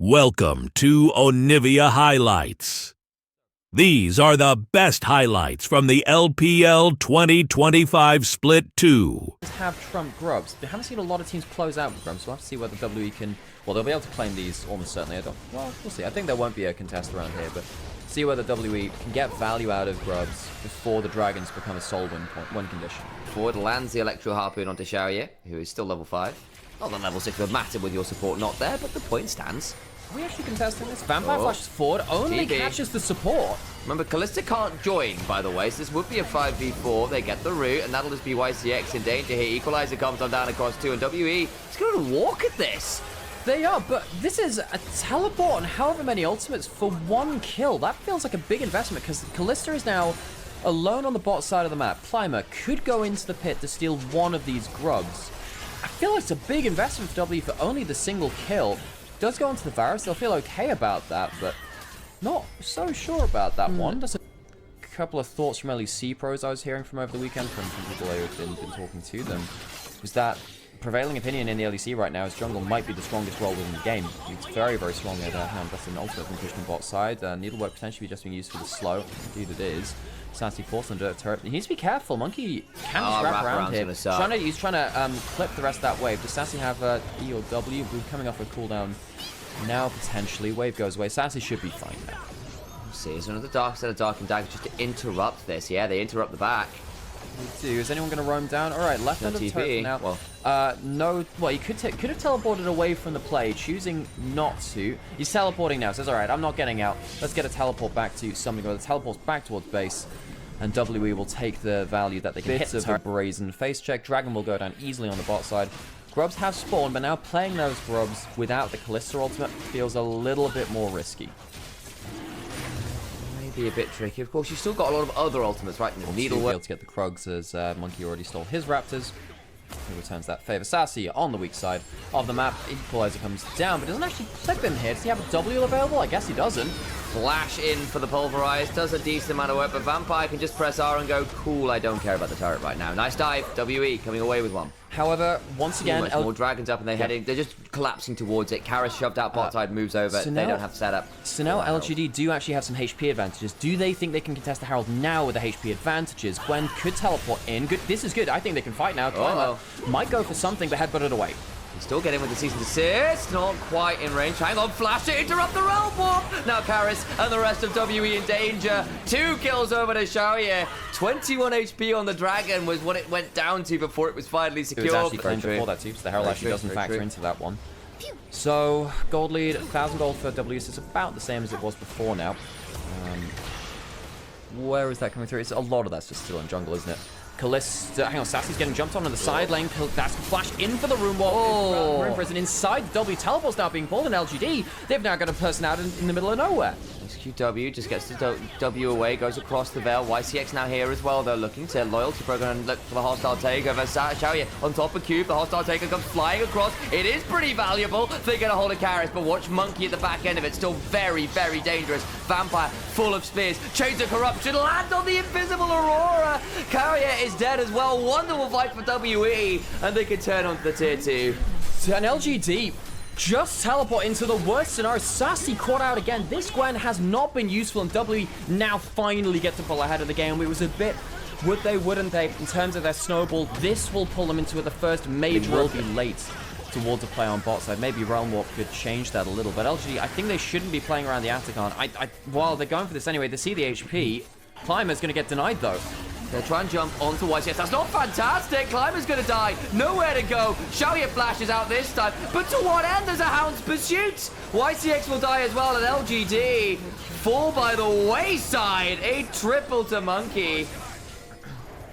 Welcome to Onivia Highlights. These are the best highlights from the LPL 2025 Split 2. Have Trump grubs. We haven't seen a lot of teams close out with grubs, so we'll have to see whether WE can... Well, they'll be able to claim these almost certainly. Well, we'll see. I think there won't be a contest around here, but see whether WE can get value out of grubs before the dragons become a sole win condition. Forward lands the Electro Harpoon onto Sharia, who is still level 5. Not that level 6 would matter with your support not there, but the point stands. Are we actually contesting this? Vampire flashes forward, only catches the support. Remember, Callista can't join, by the way, so this would be a 5v4. They get the root, and that'll just be YCX in danger here. Equalizer comes on down across 2, and WE is going to walk at this. They are, but this is a teleport and however many ultimates for one kill. That feels like a big investment, because Callista is now alone on the bot side of the map. Climber could go into the pit to steal one of these grubs. I feel like it's a big investment for W for only the single kill. Does go onto the Varus, they'll feel okay about that, but not so sure about that one. Just a couple of thoughts from LEC pros I was hearing from over the weekend from people who've been talking to them, was that prevailing opinion in the LEC right now is jungle might be the strongest role within the game. It's very, very strong at hand. That's an ultimate from pushing bot side. Needlework potentially just being used for the slow. Indeed it is. Sassy forced on dirt turret. He needs to be careful. Monkey can just wrap around here. He's trying to clip the rest of that wave. Does Sassy have E or W? We're coming off a cooldown now potentially. Wave goes away. Sassy should be fine now. Let's see, is there another dark set of Dark and Dagger just to interrupt this? Yeah, they interrupt the back. Is anyone going to roam down? All right, left under the turret now. Well, no. Well, he could have teleported away from the play, choosing not to. He's teleporting now. Says, all right, I'm not getting out. Let's get a teleport back to something. Or the teleport's back towards base, and WE will take the value that they can hit of a brazen face check. Dragon will go down easily on the bot side. Grubs have spawned, but now playing those grubs without the Callista ultimate feels a little bit more risky. Be a bit tricky. Of course, you've still got a lot of other ultimates, right? Needlework to get the Krugs as Monkey already stole his Raptors. He returns that favor. Sassy on the weak side of the map. Equalizer comes down, but doesn't actually clip him here. Does he have a W available? I guess he doesn't. Flash in for the Pulverize. Does a decent amount of work, but Vampire can just press R and go, cool, I don't care about the turret right now. Nice dive. WE coming away with one. However, once again, more dragons up and they're heading. They're just collapsing towards it. Karis shoved out bot side, moves over. So they don't have setup. So now LGD do actually have some HP advantages. Do they think they can contest the Herald now with the HP advantages? Gwen could teleport in. Good. This is good. I think they can fight now. Climber might go for something, but headbutt it away. He's still getting with the season assist. Not quite in range. Hang on, flash it, interrupt the realm warp. Now Karis and the rest of WE in danger. 2 kills over to Sharia. 21 HP on the dragon was what it went down to before it was finally secured. It was actually very before that too, so the Herald actually doesn't factor into that one. So, gold lead, 1,000 gold for WE, so it's about the same as it was before now. Where is that coming through? It's a lot of that's just still in jungle, isn't it? Callista, hang on, Sassy's getting jumped on the side lane. That's flash in for the room wall. Room prison inside. W teleport's now being pulled in LGD. They've now got a person out in the middle of nowhere. SQW just gets the W away, goes across the veil. YCX now here as well. They're looking to loyalty program and look for the hostile takeover. Shaoya on top of Cube. The hostile takeover comes flying across. It is pretty valuable. They get a hold of Karis, but watch Monkey at the back end of it. Still very, very dangerous. Vampire full of spears. Chains of corruption land on the invisible Aurora. Carrier is dead as well. Wonderful fight for WE, and they can turn onto the tier 2. And LGD just teleport into the worst scenario. Sassy caught out again. This Gwen has not been useful, and WE now finally get to pull ahead of the game. It was a bit, would they, wouldn't they, in terms of their snowball. This will pull them into the first major. Will be late towards a play on bot side. Maybe Realm Warp could change that a little, but LGD, I think they shouldn't be playing around the Atacon. While they're going for this anyway, they see the HP. Climber's going to get denied, though. They'll try and jump onto YCS. That's not fantastic. Climber's going to die. Nowhere to go. Shaoya flashes out this time. But to what end? There's a Hound's Pursuit. YCX will die as well, and LGD fall by the wayside. A triple to Monkey.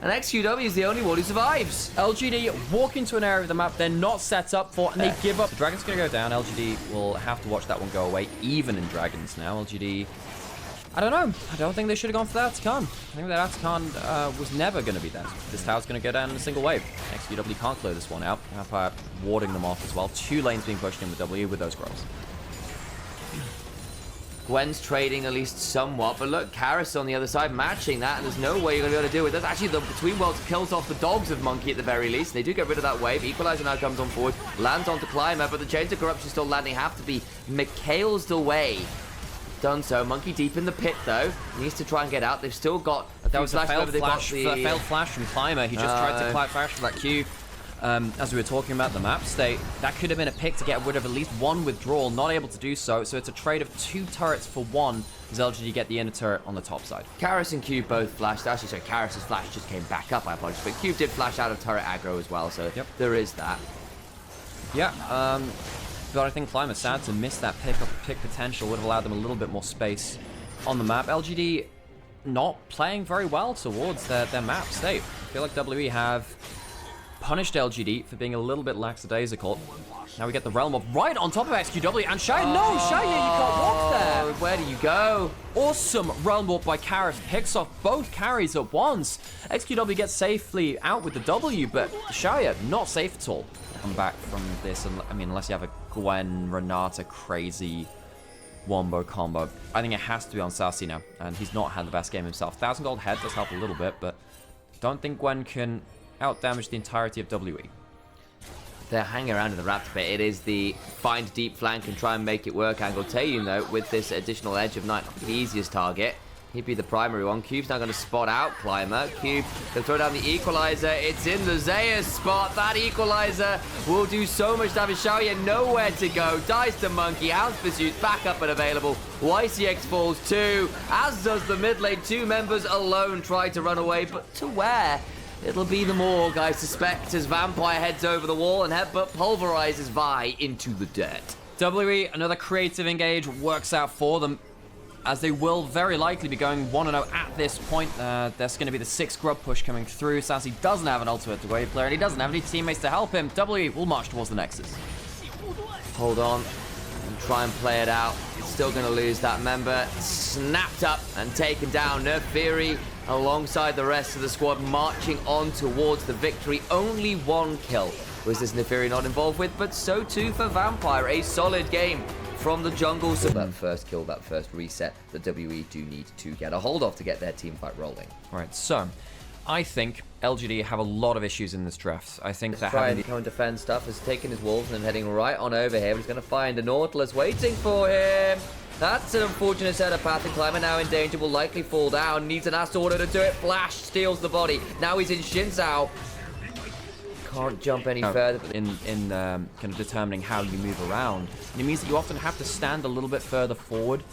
And XQW is the only one who survives. LGD walk into an area of the map they're not set up for, and they give up. The Dragon's going to go down. LGD will have to watch that one go away, even in Dragons now. LGD... I don't know. I don't think they should have gone for that Atacon. I think that Atacon was never going to be that. This tower's going to go down in a single wave. XQW can't clear this one out. Vampire warding them off as well. 2 lanes being pushed in with W with those grubs. Gwen's trading at least somewhat, but look, Karis on the other side matching that, and there's no way you're going to be able to do it. That's actually the Between Worlds kills off the dogs of Monkey at the very least. They do get rid of that wave. Equalizer now comes on forward, lands onto Climber, but the Chains of Corruption still landing. Have to be Mikhail's away. Done so. Monkey deep in the pit, though. Needs to try and get out. They've still got a That was a failed flash from Climber. He just tried to flash for that Q. As we were talking about the map state, that could have been a pick to get rid of at least one withdrawal, not able to do so. So it's a trade of 2 turrets for 1 as LGD get the inner turret on the top side. Karis and Cube both flashed. Actually, sorry, Karis' flash just came back up, I apologize. But Cube did flash out of turret aggro as well, so there is that. Yeah, but I think Climber sad to miss that pick potential. Would have allowed them a little bit more space on the map. LGD not playing very well towards their map state. I feel like WE have punished LGD for being a little bit lackadaisical. Now we get the Realm of right on top of XQW, and Shaya, no, Shaya, you got walked there. Where do you go? Awesome Realm Warp by Karis, picks off both carries at once. XQW gets safely out with the W, but Shaya, not safe at all. Come back from this, I mean, unless you have a Gwen, Renata crazy wombo combo. I think it has to be on Sassy now, and he's not had the best game himself. 1,000 gold head does help a little bit, but don't think Gwen can out-damage the entirety of WE. They're hanging around in the Raptor pit. It is the find deep flank and try and make it work angle. Taeyun, though, with this additional edge of night, not the easiest target. He'd be the primary one. Cube's now going to spot out Climber. Cube can throw down the equalizer. It's in the Zeus spot. That equalizer will do so much damage. Xiaoya nowhere to go. Dies to Monkey. Hound's Pursuit back up and available. YCX falls too, as does the mid lane. 2 members alone try to run away, but to where? It'll be the morgue, I suspect, as Vampire heads over the wall and Headbutt pulverizes Vi into the dirt. WE, another creative engage, works out for them, as they will very likely be going 1-0 at this point. There's going to be the 6 grub push coming through. Sassy doesn't have an ultimate to wave player, and he doesn't have any teammates to help him. WE will march towards the Nexus. Hold on and try and play it out. Still going to lose that member. Snapped up and taken down. Nerf Fury alongside the rest of the squad marching on towards the victory. Only 1 kill was this Neferi not involved with, but so too for Vampire. A solid game from the jungle. So that first kill, that first reset, the WE do need to get a hold of to get their team fight rolling. All right, so I think LGD have a lot of issues in this draft. I think that trying to come and defend stuff, has taken his wolves and heading right on over here. He's going to find a Nautilus waiting for him. That's an unfortunate setup path, and Climber now in danger, will likely fall down. Needs an Astral Order to do it. Flash steals the body. Now he's in Shinzao. Can't jump any further. In kind of determining how you move around. And it means that you often have to stand a little bit further forward,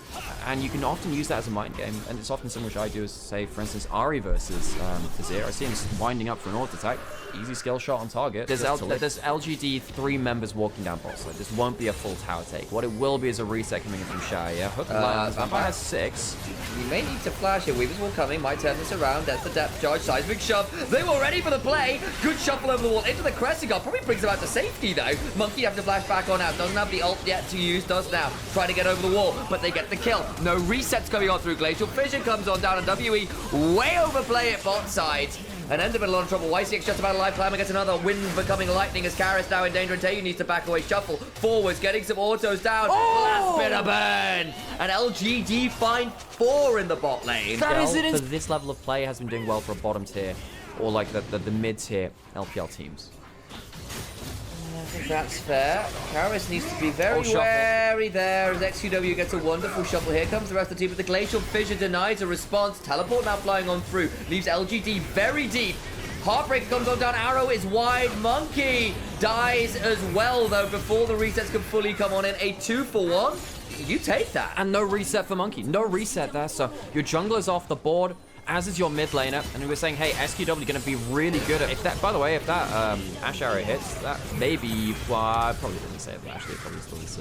and you can often use that as a mind game. And it's often something which I do, is say, for instance, Ari versus Vizier. I see him winding up for an auto attack. Easy skill shot on target. There's LGD 3 members walking down bot side. This won't be a full tower take. What it will be is a reset coming in from Shaya. Hook lands. Vampire has 6. You may need to flash here. Weavers will come in. Might turn this around. That's the depth charge. Seismic shove. They were ready for the play. Good shuffle over the wall into the Crescent Guard. Probably brings them out to safety, though. Monkey have to flash back on out. Doesn't have the ult yet to use. Does now. Trying to get over the wall, but they get the kill. No resets going on through Glacial. Fission comes on down, and WE way overplay it bot side. And end up in a lot of trouble. YCX just about alive. Climber gets another wind becoming lightning as Karis now in danger, and Taeyun needs to back away. Shuffle forwards, getting some autos down. Last bit of burn. And LGD find 4 in the bot lane. That is it. For this level of play has been doing well for a bottom tier, or like the mid tier LPL teams. I think that's fair. Karis needs to be very wary there as XQW gets a wonderful shuffle. Here comes the rest of the team, but the Glacial Fissure denies a response. Teleport now flying on through. Leaves LGD very deep. Heartbreak comes on down. Arrow is wide. Monkey dies as well, though, before the resets can fully come on in. A 2-for-1. You take that. And no reset for Monkey. No reset there, so your jungler's off the board, as is your mid laner, and we were saying, hey, SQW going to be really good at, if that, by the way, if that Ash arrow hits, that maybe, well, I probably didn't say it, but actually it probably still is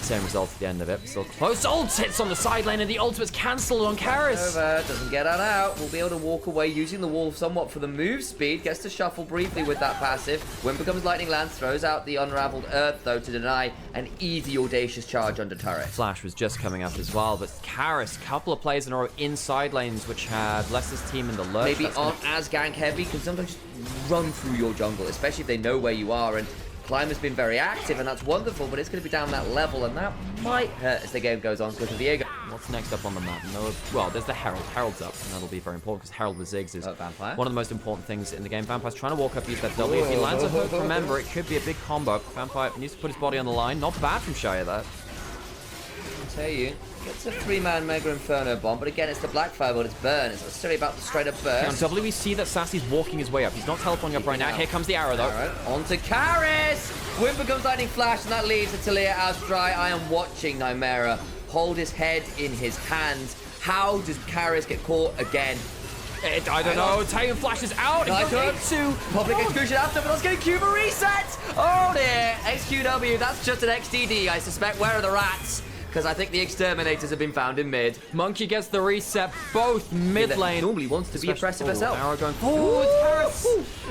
same result at the end of it. Still close. Ult hits on the side lane, and the ultimate's cancelled on Karis. Over, doesn't get on out. Will be able to walk away using the wall somewhat for the move speed. Gets to shuffle briefly with that passive. When becomes Lightning Lance, throws out the Unraveled Earth, though, to deny an easy audacious charge under turret. Flash was just coming up as well, but Karis, couple of plays in a row inside lanes, which had left his team in the lurch. Maybe aren't as gank heavy, can sometimes just run through your jungle, especially if they know where you are. And Climber's been very active, and that's wonderful, but it's going to be down that level, and that might hurt as the game goes on because of Diego. What's next up on the map? No, well, there's the Herald. Herald's up, and that'll be very important because Herald with Ziggs is Vampire. one of the most important things in the game. Vampire's trying to walk up, use that W. If he lands a hook, remember, it could be a big combo. Vampire needs to put his body on the line. Not bad from Shia, that. I'll tell you, gets a 3-man Mega Inferno bomb, but again, it's the Black Fire, but it's burn. It's not necessarily about the straight-up burst. On W, we see that Sassy's walking his way up. He's not teleporting up right now. Here comes the arrow, though. Right, on to Karis! Whimper comes Lightning Flash, and that leaves the Talia out dry. I am watching Nymera hold his head in his hands. How does Karis get caught again? I don't know. Titan flashes out. Into public execution after, but let's get a Cuba reset. Oh dear. XQW, that's just an XDD, I suspect. Where are the rats? Because I think the exterminators have been found in mid. Monkey gets the reset, both mid lane. Normally wants to be oppressive herself. Arrow going forward. Harris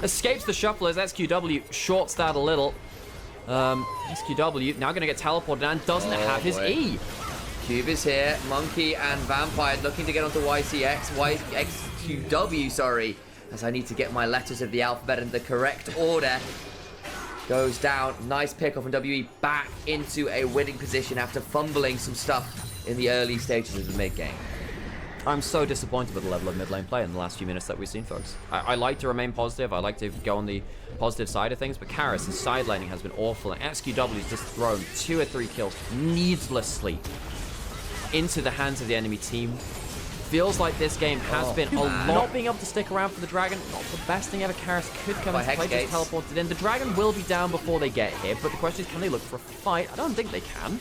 escapes the shufflers. SQW shorts that a little. SQW now going to get teleported and doesn't have his E. Cube is here. Monkey and Vampire looking to get onto XQW, sorry. As I need to get my letters of the alphabet in the correct order. Goes down. Nice pick off, and WE back into a winning position after fumbling some stuff in the early stages of the mid game. I'm so disappointed with the level of mid lane play in the last few minutes that we've seen, folks. I like to remain positive. I like to go on the positive side of things, but Karis, his side laning has been awful, and XQW's just thrown 2 or 3 kills needlessly into the hands of the enemy team. Feels like this game has been a lot. Not being able to stick around for the dragon, not the best thing ever. Karis could come into play, just teleported in. The dragon will be down before they get here, but the question is, can they look for a fight? I don't think they can.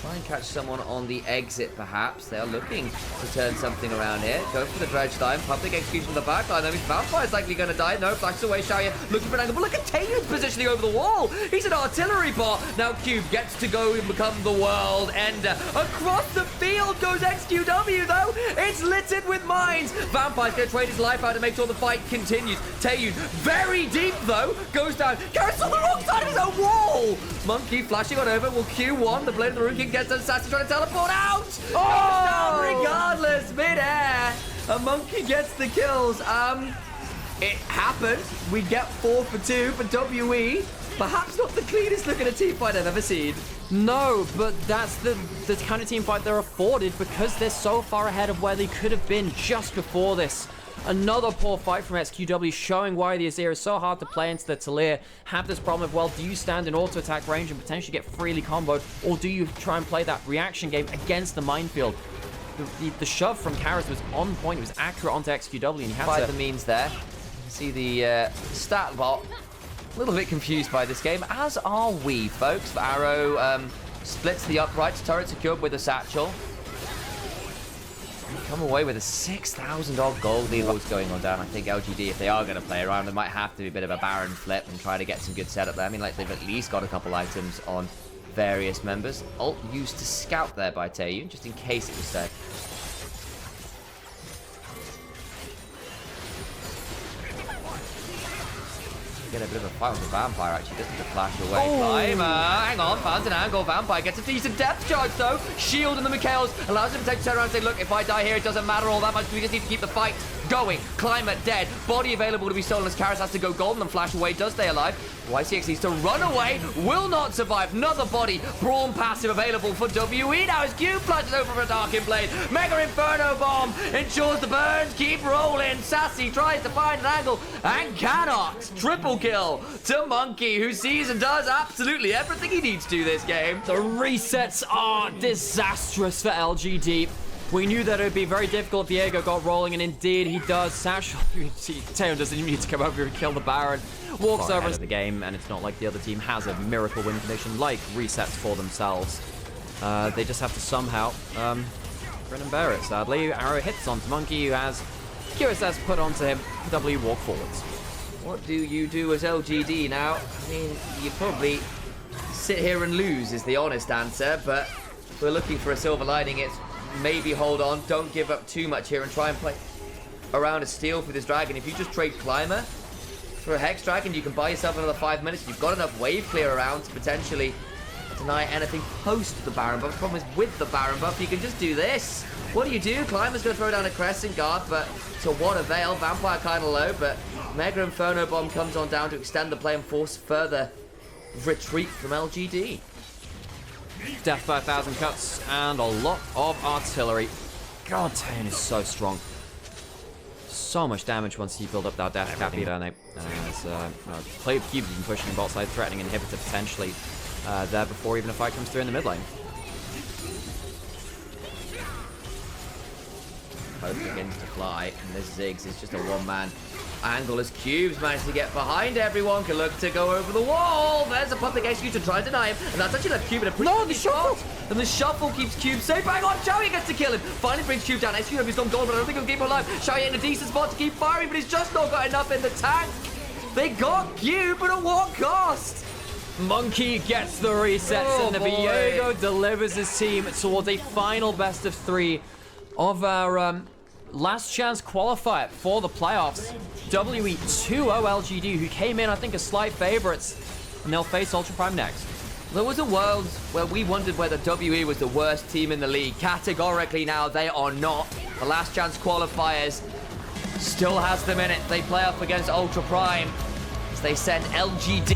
Try and catch someone on the exit, perhaps. They are looking to turn something around here. Go for the dredge time. Public execution from the back line. That means Vampire's likely going to die. No, flashes away. Xiaoya looking for an angle. But look at Taeyu's positioning over the wall. He's an artillery bot. Now Cube gets to go and become the world ender. Across the field goes XQW, though. It's littered with mines. Vampire's going to trade his life out to make sure the fight continues. Taeyu, very deep, though, goes down. Karis on the wrong side of his own wall. Monkey flashing on over. Will Q1, the Blade of the Rune King, gets an assassin trying to teleport out. Down regardless, mid-air. A Monkey gets the kills. It happened. We get 4 for 2 for WE. Perhaps not the cleanest looking team fight I've ever seen. No, but that's the kind of team fight they're afforded because they're so far ahead of where they could have been just before this. Another poor fight from XQW, showing why the Azir is so hard to play into the Talia. Have this problem of, well, do you stand in auto-attack range and potentially get freely comboed, or do you try and play that reaction game against the minefield? The shove from Karis was on point. It was accurate onto XQW, and he had to... the means there. See the stat bot. A little bit confused by this game, as are we, folks. Arrow splits the uprights. Turret secured with a satchel. Come away with a 6,000 odd gold lead. What's going on down? I think LGD, if they are going to play around, they might have to be a bit of a Baron flip and try to get some good setup there. I mean, like, they've at least got a couple items on various members. Ult used to scout there by Taeyu, just in case it was dead. Get a bit of a fight with the Vampire, actually. Doesn't the flash away. Climber, hang on, found an angle. Vampire gets a decent depth charge, though. Shield in the Mikhails allows him to take a turn around and say, look, if I die here, it doesn't matter all that much. We just need to keep the fight going. Climber dead. Body available to be stolen as Karis has to go golden and flash away. Does stay alive. YCX needs to run away. Will not survive. Another body. Brawn passive available for WE. Now his Q flashes over for a Darkin Blade. Mega Inferno Bomb ensures the burns keep rolling. Sassy tries to find an angle and cannot. Triple kill to Monkey, who sees and does absolutely everything he needs to this game. The resets are disastrous for LGD. We knew that it would be very difficult if Diego got rolling, and indeed he does. Satchel, Taeyeon doesn't even need to come over here and kill the Baron. Walks over into the game, and it's not like the other team has a miracle win condition like resets for themselves. They just have to somehow grin and bear it, sadly. Arrow hits onto Monkey, who has QSS put onto him. W walk forwards. What do you do as LGD now? I mean, you probably sit here and lose is the honest answer, but if we're looking for a silver lining, it's maybe hold on, don't give up too much here and try and play around a steal for this dragon. If you just trade Climber for a Hex Dragon, you can buy yourself another 5 minutes. You've got enough wave clear around to potentially deny anything post the Baron buff. The problem is with the Baron buff, you can just do this. What do? Climber's going to throw down a Crescent Guard, but to what avail? Vampire kind of low, but Mega Inferno Bomb comes on down to extend the play and force further retreat from LGD. Death by 1,000 cuts and a lot of artillery. God, Taeyeon is so strong. So much damage once you build up that death capping, don't they? Play with Cube, even pushing bot side, threatening inhibitor potentially there before even a fight comes through in the mid lane. Hope begins to fly, and this Ziggs is just a one-man angle as Cubes managed to get behind everyone. Can look to go over the wall. There's a public execution to try and deny him, and that's actually left Cube in a pretty No, the shuffle! And the shuffle keeps Cube safe. Bang on, Xiaoye gets to kill him. Finally brings Cube down. SQ has done gold, but I don't think he'll keep him alive. Xiaoye in a decent spot to keep firing, but he's just not got enough in the tank. They got Cube, but at what cost? Monkey gets the resets, and the Viego delivers his team towards a final best of 3 of our last chance qualifier for the playoffs. WE 2-0 LGD, who came in, I think, as slight favorites, and they'll face Ultra Prime next. There was a world where we wondered whether WE was the worst team in the league. Categorically now, they are not. The last chance qualifiers still has them in it. They play up against Ultra Prime as they send LGD